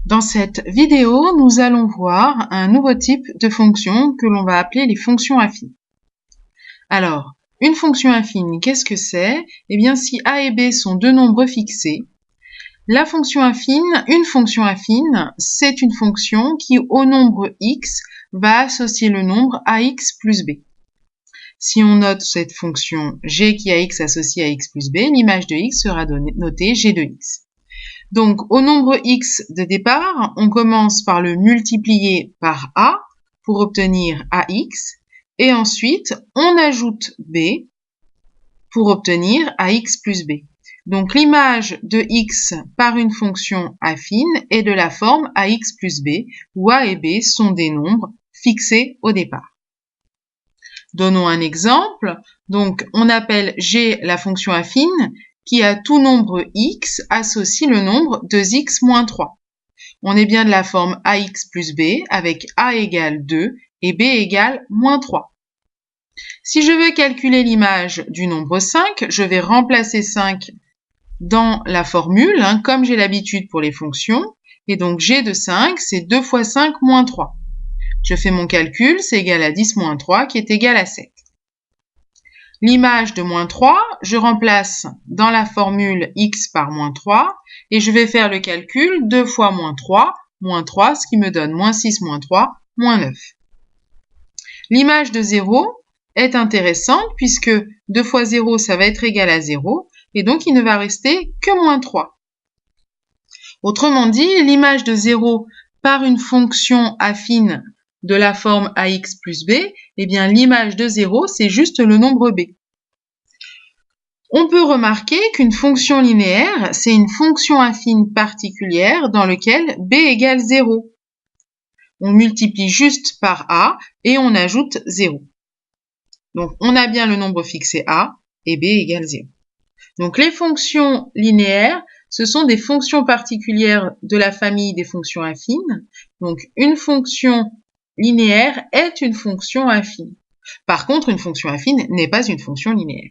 Dans cette vidéo, nous allons voir un nouveau type de fonction que l'on va appeler les fonctions affines. Alors, une fonction affine, qu'est-ce que c'est? Eh bien, si a et b sont deux nombres fixés, une fonction affine, c'est une fonction qui, au nombre x, va associer le nombre ax plus b. Si on note cette fonction g qui a x associé à x plus b, l'image de x sera notée g de x. Donc, au nombre x de départ, on commence par le multiplier par a pour obtenir ax, et ensuite, on ajoute b pour obtenir ax plus b. Donc, l'image de x par une fonction affine est de la forme ax plus b, où a et b sont des nombres fixés au départ. Donnons un exemple. Donc, on appelle g la fonction affine qui à tout nombre x associe le nombre 2x moins 3. On est bien de la forme ax plus b avec a égale 2 et b égale moins 3. Si je veux calculer l'image du nombre 5, je vais remplacer 5 dans la formule, comme j'ai l'habitude pour les fonctions. Et donc g de 5, c'est 2 fois 5 moins 3. Je fais mon calcul, c'est égal à 10 moins 3 qui est égal à 7. L'image de moins 3, je remplace dans la formule x par moins 3 et je vais faire le calcul 2 fois moins 3, ce qui me donne moins 6 moins 3, moins 9. L'image de 0 est intéressante puisque 2 fois 0, ça va être égal à 0 et donc il ne va rester que moins 3. Autrement dit, l'image de 0 par une fonction affine de la forme ax plus b, eh bien l'image de 0, c'est juste le nombre b. On peut remarquer qu'une fonction linéaire, c'est une fonction affine particulière dans laquelle b égale 0. On multiplie juste par a et on ajoute 0. Donc on a bien le nombre fixé a et b égale 0. Donc les fonctions linéaires, ce sont des fonctions particulières de la famille des fonctions affines. Donc une fonction linéaire est une fonction affine. Par contre, une fonction affine n'est pas une fonction linéaire.